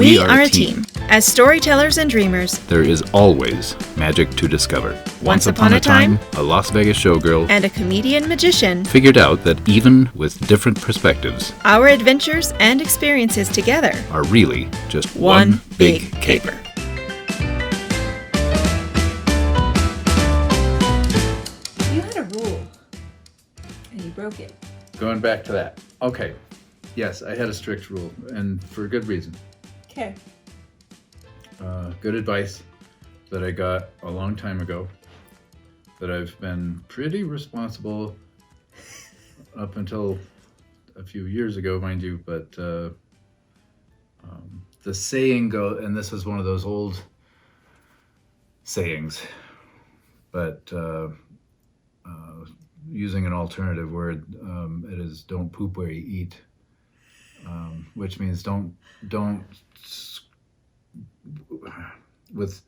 We are a team. As storytellers and dreamers, There is always magic to discover. Once upon a time, a Las Vegas showgirl and a comedian magician, figured out that even with different perspectives, our adventures and experiences together are really just one big caper. You had a rule, and you broke it. Going back to that. Okay. Yes, I had a strict rule, and for good reason. Okay. Good advice that I got a long time ago, that I've been pretty responsible up until a few years ago, mind you, but the saying goes, and this is one of those old sayings, but using an alternative word, it is "don't poop where you eat," which means don't with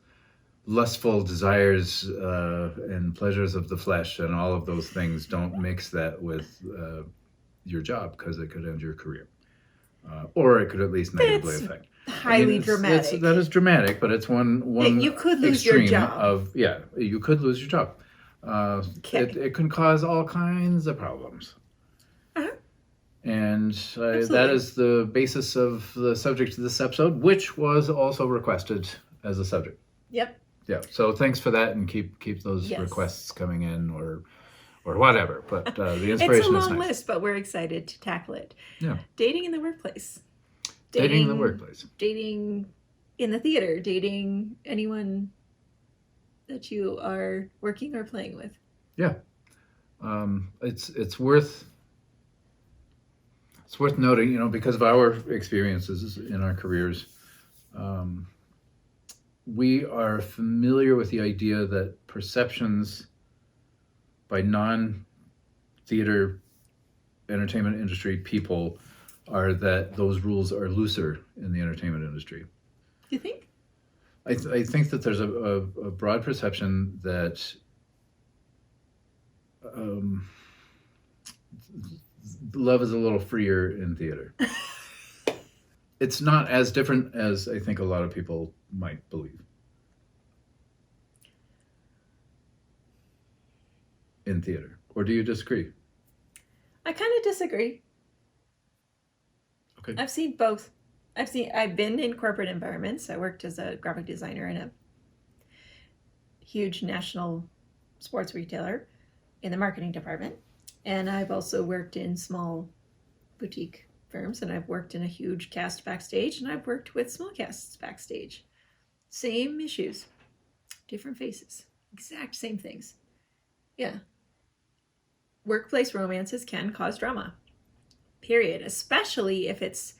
lustful desires and pleasures of the flesh and all of those things, don't mix that with your job, because it could end your career, or it could at least negatively That's affect. highly dramatic. That is dramatic, but it's one You could lose your extreme job. you could lose your job. Okay. It can cause all kinds of problems. Uh-huh. And that Absolutely. is the basis of the subject of this episode, which was also requested as a subject. Yep. Yeah. So thanks for that, and keep those Yes. requests coming in, or whatever. But the It's a inspiration is long nice. list, but we're excited to tackle it. Yeah. Dating in the workplace. Dating in the workplace. Dating in the theater. Dating anyone that you are working or playing with. Yeah. It's worth noting, because of our experiences in our careers. We are familiar with the idea that perceptions by non-theater entertainment industry people are that those rules are looser in the entertainment industry. Do you think? I think that there's a broad perception that love is a little freer in theater. It's not as different as I think a lot of people might believe. In theater. Or do you disagree? I kind of disagree. Okay. I've seen both. I've been in corporate environments. I worked as a graphic designer in a huge national sports retailer in the marketing department. And I've also worked in small boutique firms, and I've worked in a huge cast backstage, and I've worked with small casts backstage. Same issues, different faces, exact same things. Yeah. Workplace romances can cause drama. Period. Especially if it's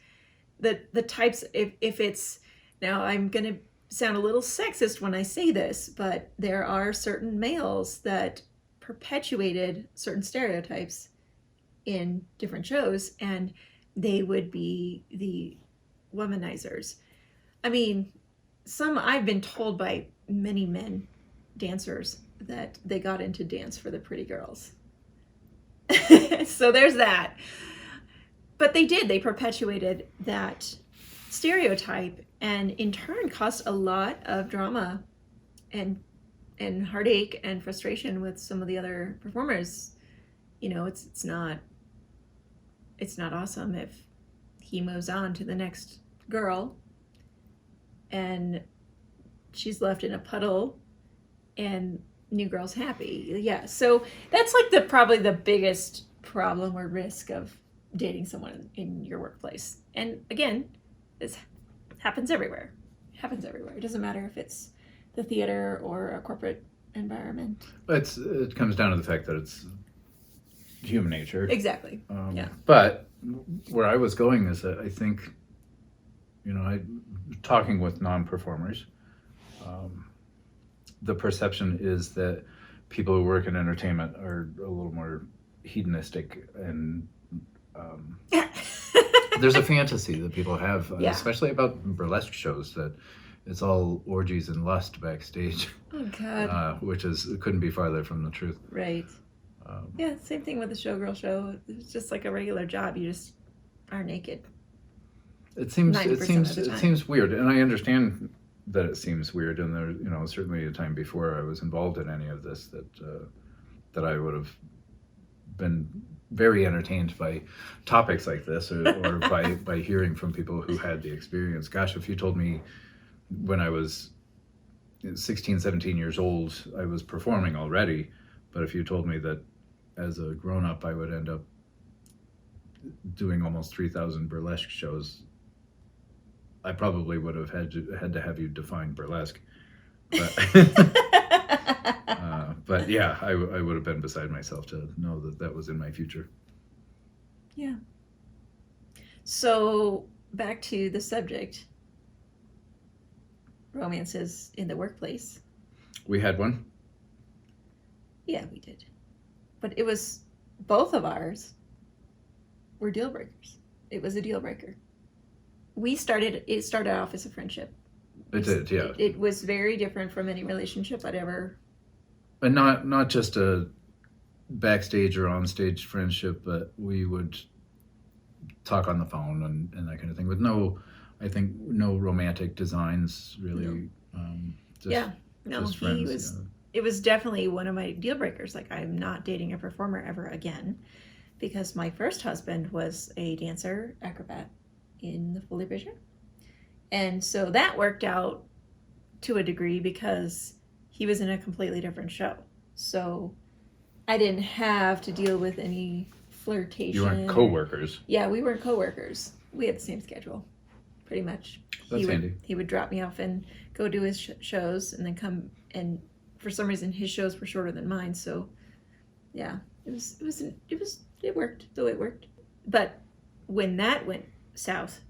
the types, if it's, now I'm going to sound a little sexist when I say this, but there are certain males that perpetuated certain stereotypes in different shows, and they would be the womanizers. I mean, I've been told by many men dancers that they got into dance for the pretty girls. So there's that. But they perpetuated that stereotype, and in turn caused a lot of drama and heartache and frustration with some of the other performers. It's not awesome if he moves on to the next girl and she's left in a puddle and new girl's happy. Yeah. So that's like probably the biggest problem or risk of dating someone in your workplace. And again, this happens everywhere. It doesn't matter if it's the theater or a corporate environment. It comes down to the fact that it's human nature. Exactly. Yeah. But where I was going is that I think, talking with non-performers, the perception is that people who work in entertainment are a little more hedonistic, and there's a fantasy that people have, Yeah. especially about burlesque shows, that it's all orgies and lust backstage, Oh God. which couldn't be farther from the truth. Right. Yeah, same thing with the Showgirl show. It's just like a regular job. You just are naked. It seems 90% of the time. it seems weird, and I understand that it seems weird. And there, certainly a time before I was involved in any of this that I would have been very entertained by topics like this, or by hearing from people who had the experience. Gosh, if you told me when I was 16, 17 years old, I was performing already, but if you told me that as a grown-up I would end up doing almost 3,000 burlesque shows, I probably would have had to have you define burlesque. But, but yeah, I would have been beside myself to know that was in my future. Yeah. So back to the subject, romances in the workplace. We had one. Yeah, we did. But it was, both of ours were deal breakers. It was a deal breaker. It started off as a friendship. It did, yeah. It was very different from any relationship I'd ever. And not just a backstage or onstage friendship, but we would talk on the phone and that kind of thing, with no romantic designs really. Just friends. It was definitely one of my deal breakers. Like, I'm not dating a performer ever again, because my first husband was a dancer acrobat in the Foley Bridger. And so that worked out to a degree because he was in a completely different show. So I didn't have to deal with any flirtation. You weren't co-workers. Yeah, we weren't co-workers. We had the same schedule, pretty much. That's handy. He would drop me off and go do his shows, and then come, and for some reason his shows were shorter than mine. So yeah, it worked the way it worked. But when that went south,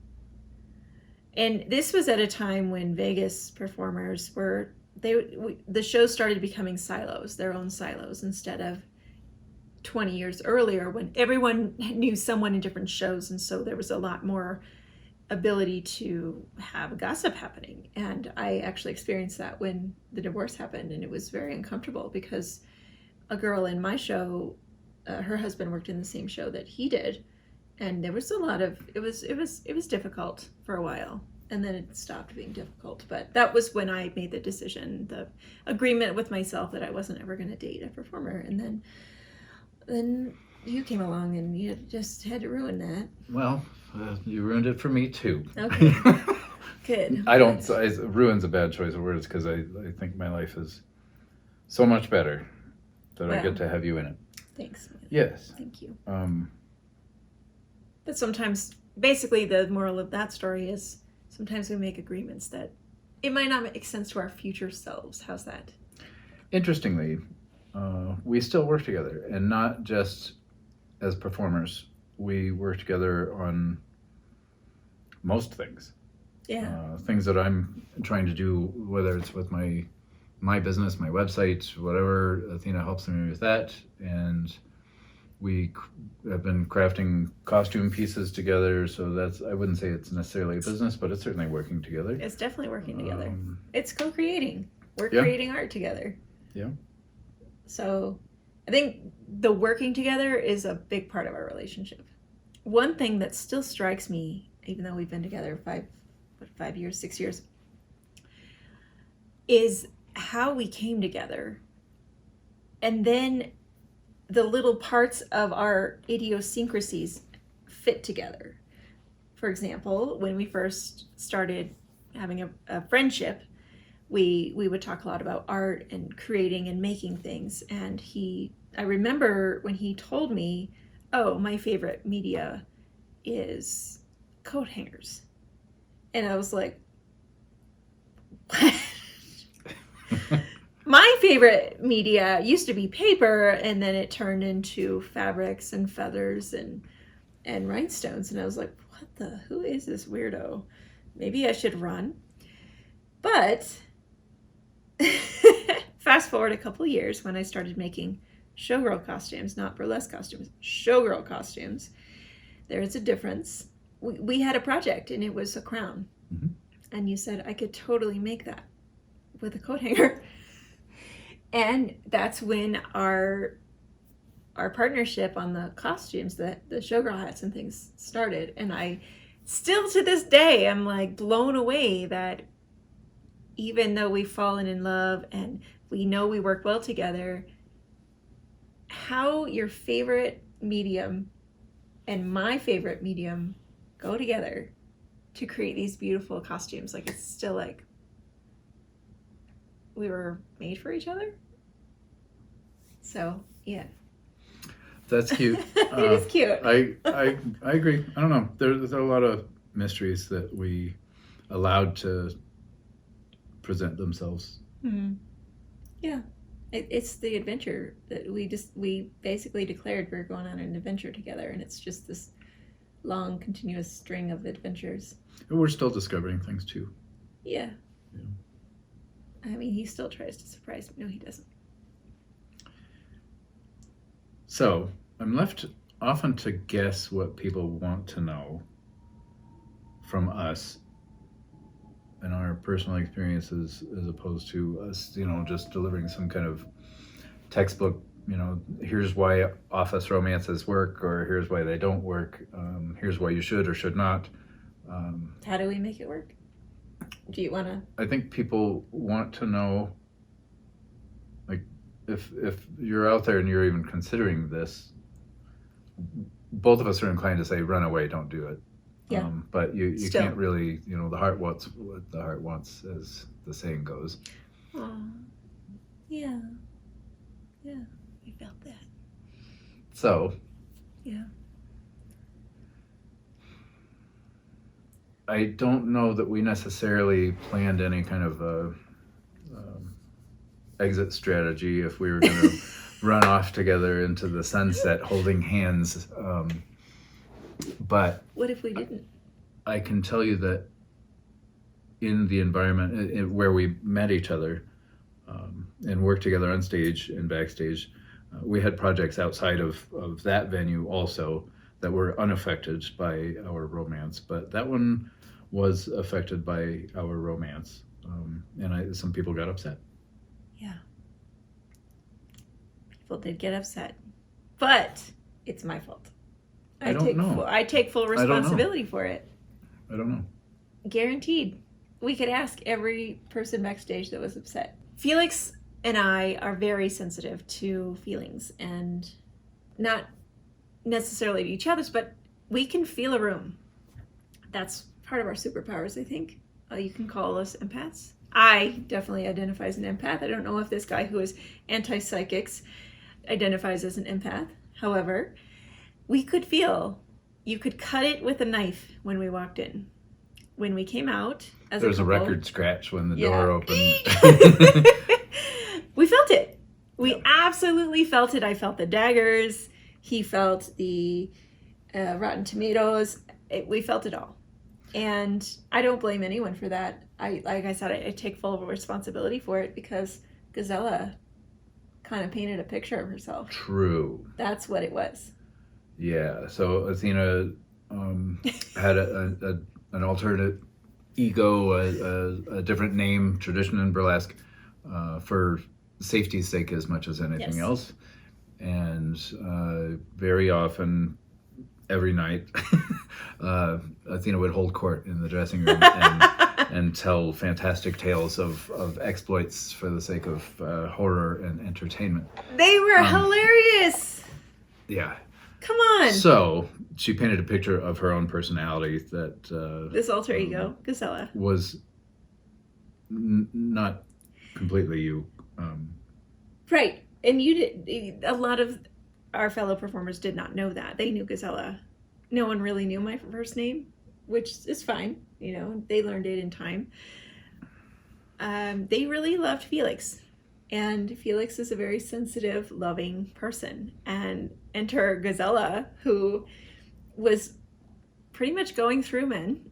and this was at a time when Vegas performers were, the shows started becoming silos, their own silos, instead of 20 years earlier when everyone knew someone in different shows, and so there was a lot more ability to have gossip happening. And I actually experienced that when the divorce happened, and it was very uncomfortable because a girl in my show, her husband worked in the same show that he did, and there was a lot of, it was difficult for a while, and then it stopped being difficult. But that was when I made the decision, the agreement with myself, that I wasn't ever going to date a performer. And then you came along and you just had to ruin that. Well, you ruined it for me too. Okay. Good. Ruin's a bad choice of words, because I think my life is so much better that I get to have you in it. Thanks. Yes. Thank you. But sometimes, basically, the moral of that story is sometimes we make agreements that it might not make sense to our future selves. How's that? Interestingly, we still work together, and not just as performers. We work together on most things. Yeah. Things that I'm trying to do, whether it's with my business, my website, whatever. Athena helps me with that, and we have been crafting costume pieces together. So I wouldn't say it's necessarily a business, but it's certainly working together. It's definitely working together. It's co-creating. We're Yeah. creating art together. Yeah. So I think the working together is a big part of our relationship. One thing that still strikes me, even though we've been together 5 years, 6 years, is how we came together. And then the little parts of our idiosyncrasies fit together. For example, when we first started having a friendship, we would talk a lot about art and creating and making things. And I remember when he told me, oh, my favorite media is coat hangers. And I was like, what? My favorite media used to be paper, and then it turned into fabrics and feathers and rhinestones. And I was like, who is this weirdo? Maybe I should run. But fast forward a couple years, when I started making showgirl costumes, not burlesque costumes, showgirl costumes, there's a difference. We had a project, and it was a crown. Mm-hmm. And you said I could totally make that with a coat hanger. And that's when our partnership on the costumes, the showgirl hats and things started. And I still to this day, I'm like blown away that even though we've fallen in love and we know we work well together, how your favorite medium and my favorite medium go together to create these beautiful costumes. Like, it's still like we were made for each other. So yeah. That's cute. It is cute. I agree. I don't know. There's a lot of mysteries that we allowed to present themselves. Mm-hmm. Yeah. It's the adventure that we basically declared we were going on an adventure together, and it's just this long, continuous string of adventures. And we're still discovering things too. Yeah. Yeah. I mean, he still tries to surprise me. No, he doesn't. So I'm left often to guess what people want to know from us and our personal experiences, as opposed to us, just delivering some kind of textbook, here's why office romances work, or here's why they don't work, here's why you should or should not. How do we make it work? Do you want to? I think people want to know, like, if you're out there and you're even considering this, both of us are inclined to say, run away, don't do it. Yeah. But you Still. can't really, the heart wants what the heart wants, as the saying goes. Oh, yeah. Yeah, we felt that. So, Yeah. I don't know that we necessarily planned any kind of exit strategy if we were going to run off together into the sunset holding hands. But What if we didn't? I can tell you that in the environment where we met each other and worked together on stage and backstage, we had projects outside of that venue also that were unaffected by our romance. But that one was affected by our romance. And some people got upset. Yeah. People did get upset. But it's my fault. I don't know. I take full don't know. responsibility for it. I don't know. Guaranteed. We could ask every person backstage that was upset. Felix and I are very sensitive to feelings, and not necessarily to each other's, but we can feel a room. That's part of our superpowers, I think. You can call us empaths. I definitely identify as an empath. I don't know if this guy who is anti-psychics identifies as an empath. However, we could feel, you could cut it with a knife when we walked in. When we came out as There's a a couple, record scratch when the door opened. we felt it. We absolutely felt it. I felt the daggers. He felt the rotten tomatoes. We felt it all. And I don't blame anyone for that. Like I said, I take full responsibility for it because Gazella kind of painted a picture of herself. True. That's what it was. Yeah. So Athena had an alternate ego, a different name, tradition in burlesque, for safety's sake as much as anything Yes. else. And very often, every night, Athena would hold court in the dressing room and tell fantastic tales of exploits for the sake of horror and entertainment. They were hilarious. Yeah. Come on. So she painted a picture of her own personality that This alter ego, Gazella. was not completely you. Right. And you did. A lot of our fellow performers did not know that. They knew Gazella. No one really knew my first name, which is fine. They learned it in time. They really loved Felix. And Felix is a very sensitive, loving person. And enter Gazella, who was pretty much going through men.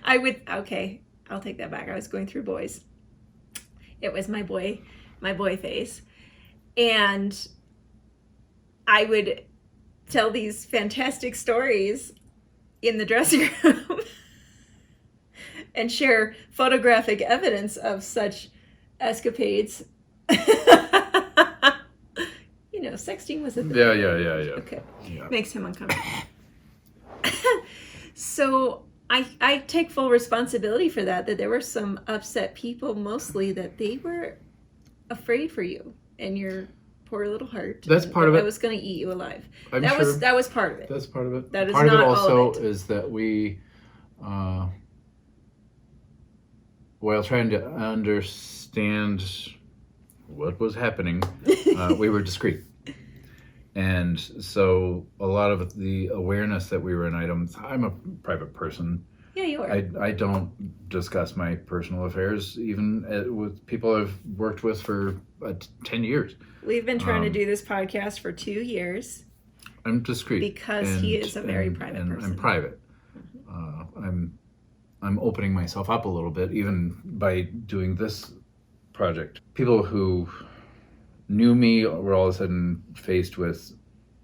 I'll take that back. I was going through boys. It was my boy phase. And I would tell these fantastic stories in the dressing room and share photographic evidence of such escapades. Sexting was a thing. Yeah. Okay. Yeah. Makes him uncomfortable. So I take full responsibility for that there were some upset people, mostly that they were afraid for you and your poor little heart. That's part of I it. was going to eat you alive. I'm that sure was part of it. that's part of it. That is part of it not all also of it. is that we, while trying to understand what was happening, we were discreet. And so a lot of the awareness that we were in items, I'm a private person. Yeah, you are. I don't discuss my personal affairs, even with people I've worked with for 10 years. We've been trying to do this podcast for 2 years. I'm discreet. Because he is a very private person. I'm private. I'm opening myself up a little bit, even by doing this project. People who knew me were all of a sudden faced with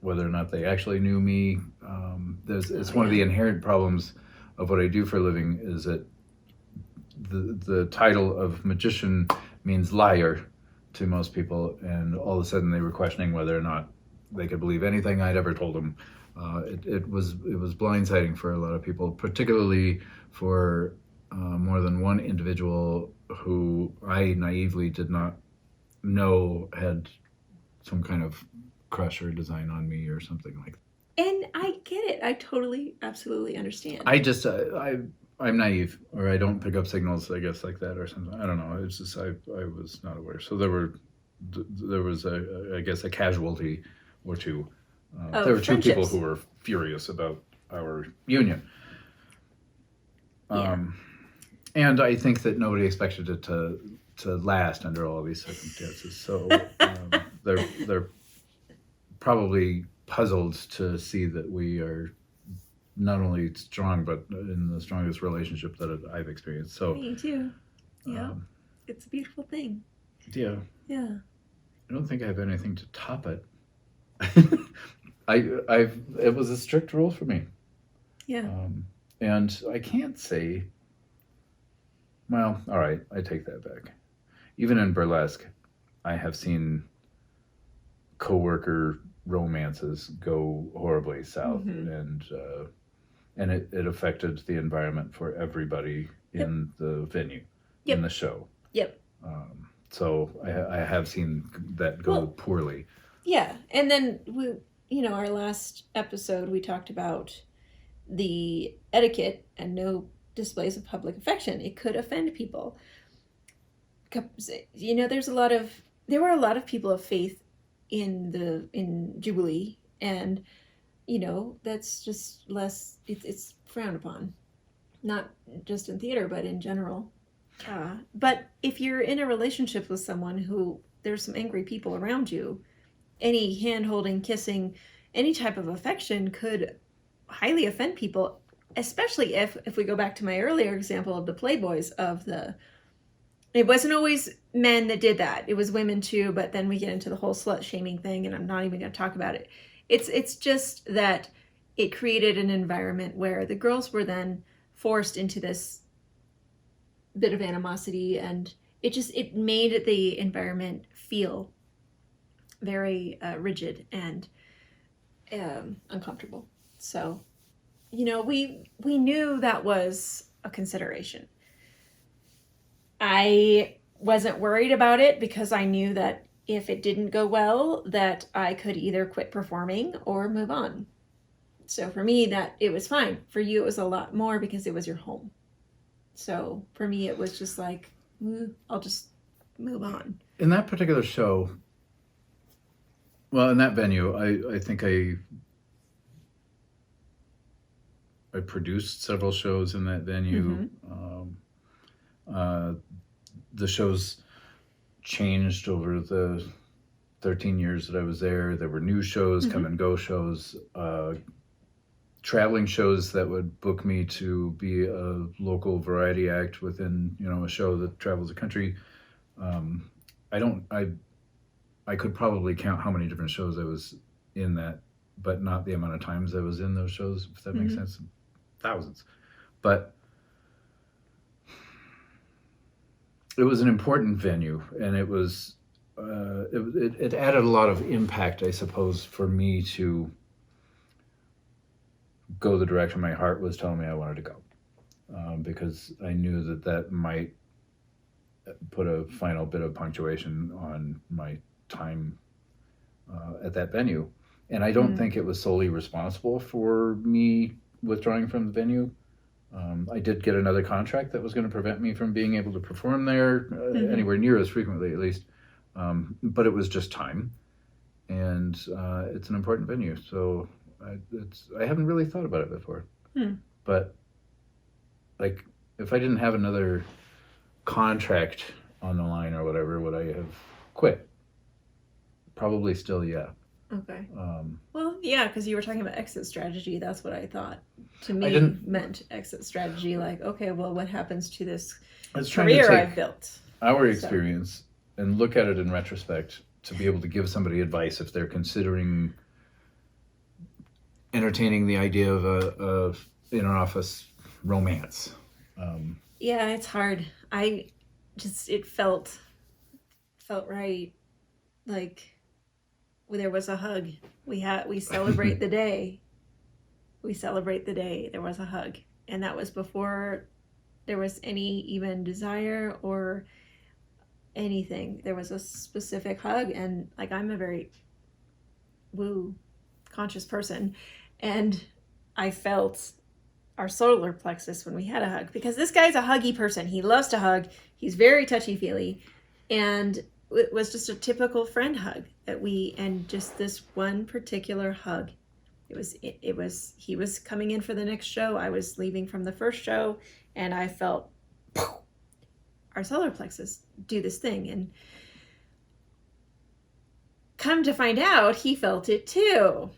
whether or not they actually knew me. It's one of the inherent problems of what I do for a living is that the title of magician means liar to most people, and all of a sudden they were questioning whether or not they could believe anything I'd ever told them. It was blindsiding for a lot of people, particularly for more than one individual who I naively did not know had some kind of crush or design on me or something like that. And I get it. I totally, absolutely understand. I'm naive, or I don't pick up signals, I guess, like that or something. I don't know. It's just I was not aware. So there was I guess a casualty or two. There were two people who were furious about our union. Yeah. And I think that nobody expected it to last under all of these circumstances. So they're probably puzzled to see that we are not only strong, but in the strongest relationship that I've experienced. So me too. Yeah, it's a beautiful thing. Yeah. Yeah. I don't think I have anything to top it. It was a strict rule for me. Yeah. And I can't say, well, all right, I take that back. Even in burlesque, I have seen coworker romances go horribly south, and it affected the environment for everybody in the venue, in the show. Yep. So I have seen that go poorly. Yeah, and then our last episode we talked about the etiquette and no displays of public affection. It could offend people. There were a lot of people of faith in Jubilee, and that's just less. It's frowned upon, not just in theater but in general. But if you're in a relationship with someone who there's some angry people around you, any hand-holding, kissing, any type of affection could highly offend people, especially if we go back to my earlier example of the Playboys it wasn't always men that did that. It was women too, but then we get into the whole slut shaming thing, and I'm not even going to talk about it. It's just that it created an environment where the girls were then forced into this bit of animosity, and it made the environment feel very rigid and uncomfortable. So, we knew that was a consideration. I wasn't worried about it because I knew that if it didn't go well, that I could either quit performing or move on. So for me, that it was fine. For you, it was a lot more because it was your home. So for me, it was just like, I'll just move on. In that particular show, well, in that venue, I think I produced several shows in that venue. The shows changed over the 13 years that I was there. There were new shows, come and go shows, traveling shows that would book me to be a local variety act within, a show that travels the country. I could probably count how many different shows I was in that, but not the amount of times I was in those shows, if that makes sense. Thousands. But it was an important venue, and it was it added a lot of impact, I suppose, for me to go the direction my heart was telling me I wanted to go, because I knew that that might put a final bit of punctuation on my time at that venue. And I don't think it was solely responsible for me withdrawing from the venue. I did get another contract that was going to prevent me from being able to perform there anywhere near as frequently, at least. But it was just time, and it's an important venue. So I haven't really thought about it before. But like, if I didn't have another contract on the line or whatever, would I have quit? Probably still, yeah. Okay. Well, yeah, because you were talking about exit strategy. That's what I thought. To me, didn't- meant exit strategy. Like, okay, well, what happens to this I was trying to career take I've built? our experience and look at it in retrospect to be able to give somebody advice if they're considering entertaining the idea of a inter-office romance. Yeah, it's hard. I just it felt right. Like there was a hug. We celebrate the day. We celebrate the day. There was a hug, and that was before there was any even desire or anything. There was a specific hug, and like I'm a very conscious person, and I felt our solar plexus when we had a hug, because this guy's a huggy person. He loves to hug. He's very touchy-feely, and it was just a typical friend hug and just this one particular hug. It was he was coming in for the next show. I was leaving from the first show, and I felt our solar plexus do this thing, and come to find out he felt it too.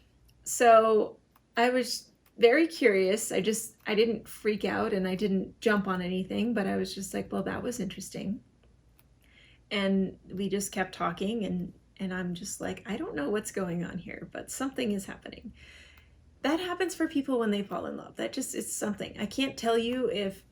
So I was very curious. I didn't freak out and I didn't jump on anything, but I was just like, well, that was interesting. And we just kept talking, and I'm just like, I don't know what's going on here, but something is happening. That happens for people when they fall in love. That just is something. I can't tell you if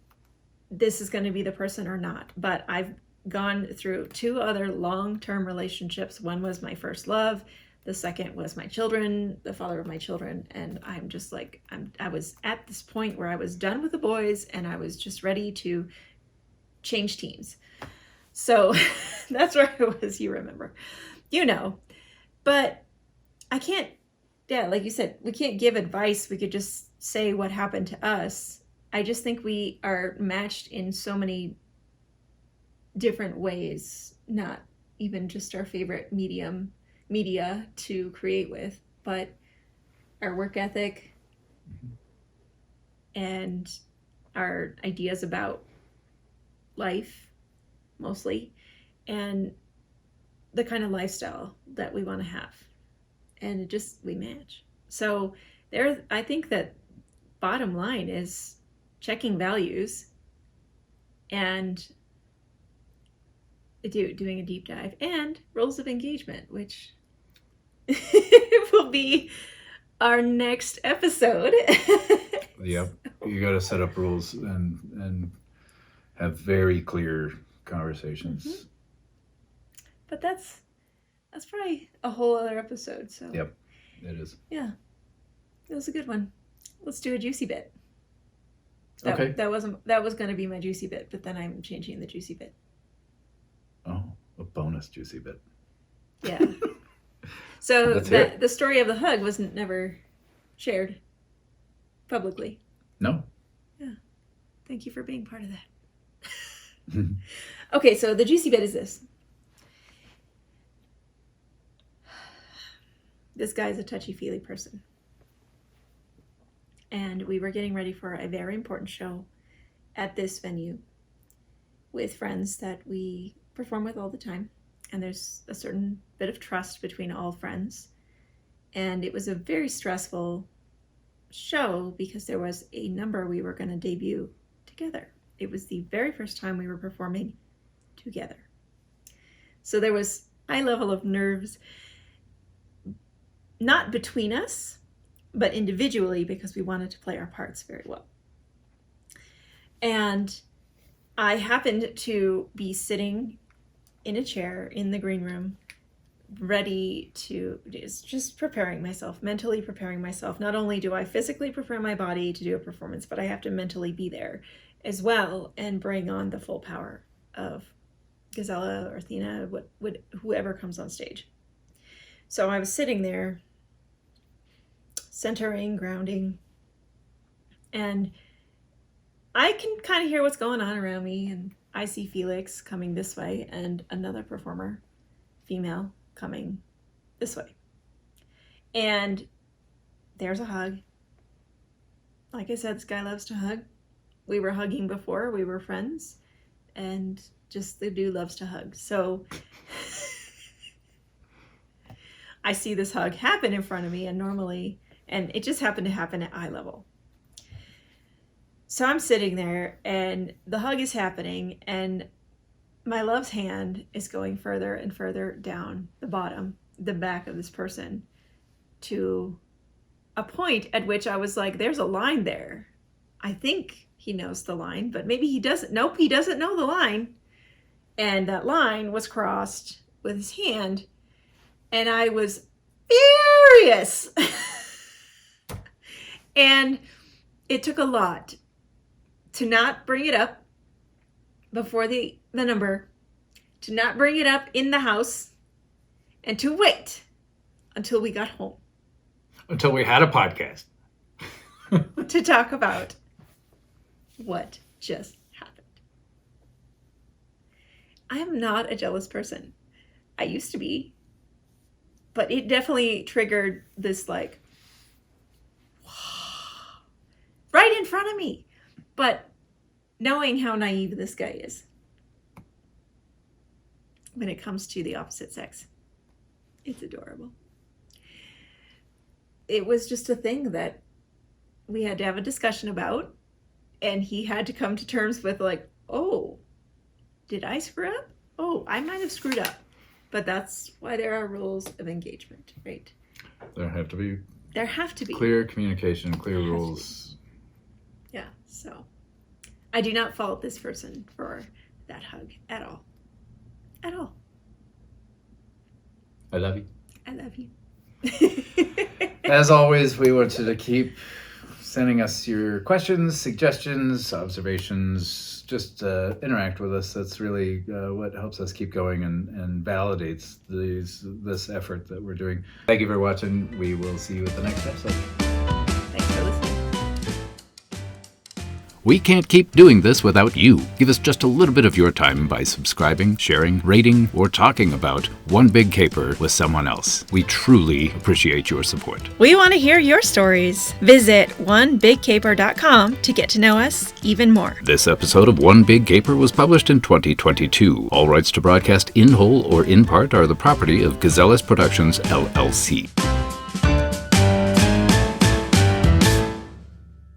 this is going to be the person or not, but I've gone through 2 other long-term relationships. One was my first love. The second was my children, the father of my children. And I'm just like, I was at this point where I was done with the boys and I was just ready to change teams. So that's where I was, you remember, but I can't, like you said, we can't give advice. We could just say what happened to us. I just think we are matched in so many different ways, not even just our favorite media to create with, but our work ethic and our ideas about life mostly, and the kind of lifestyle that we want to have, and we match. So I think that bottom line is checking values and doing a deep dive, and rules of engagement, which will be our next episode. Yep. You got to set up rules and have very clear conversations. But that's probably a whole other episode. So Yep, it is. Yeah, it was a good one. Let's do a juicy bit. Okay. That was going to be my juicy bit, but then I'm changing the juicy bit. Oh, a bonus juicy bit. Yeah. So Let's hear it. the story of the hug was never shared publicly. No. Yeah. Thank you for being part of that. Okay, so the juicy bit is this. This guy's a touchy-feely person. And we were getting ready for a very important show at this venue with friends that we perform with all the time. And there's a certain bit of trust between all friends. And it was a very stressful show because there was a number we were going to debut together. It was the very first time we were performing together. So there was a high level of nerves, not between us, but individually, because we wanted to play our parts very well. And I happened to be sitting in a chair in the green room ready to just preparing myself, mentally preparing myself. Not only do I physically prepare my body to do a performance, but I have to mentally be there as well and bring on the full power of Gazella or Athena, whoever comes on stage. So I was sitting there, centering, grounding, and I can kind of hear what's going on around me, and I see Felix coming this way and another performer, female, coming this way. And there's a hug. Like I said, this guy loves to hug. We were hugging before, we were friends, and just the dude loves to hug. So I see this hug happen in front of me, and it just happened to happen at eye level. So I'm sitting there and the hug is happening, and my love's hand is going further and further down the back of this person, to a point at which I was like, there's a line there. I think he knows the line, but maybe he doesn't. Nope, he doesn't know the line. And that line was crossed with his hand, and I was furious. And it took a lot to not bring it up before the number, to not bring it up in the house, and to wait until we got home. Until we had a podcast. To talk about what just happened. I am not a jealous person. I used to be. But it definitely triggered this, like, right in front of me. But knowing how naive this guy is when it comes to the opposite sex, it's adorable. It was just a thing that we had to have a discussion about, and he had to come to terms with, like, oh, did I screw up? Oh, I might have screwed up. But that's why there are rules of engagement, right? There have to be clear communication, clear rules. Yeah, so I do not fault this person for that hug at all. At all. I love you. I love you. As always, we want you to keep sending us your questions, suggestions, observations. Just interact with us. That's really what helps us keep going and validates this effort that we're doing. Thank you for watching. We will see you at the next episode. Thanks for listening. We can't keep doing this without you. Give us just a little bit of your time by subscribing, sharing, rating, or talking about One Big Caper with someone else. We truly appreciate your support. We want to hear your stories. Visit onebigcaper.com to get to know us even more. This episode of One Big Caper was published in 2022. All rights to broadcast in whole or in part are the property of Gazellas Productions, LLC.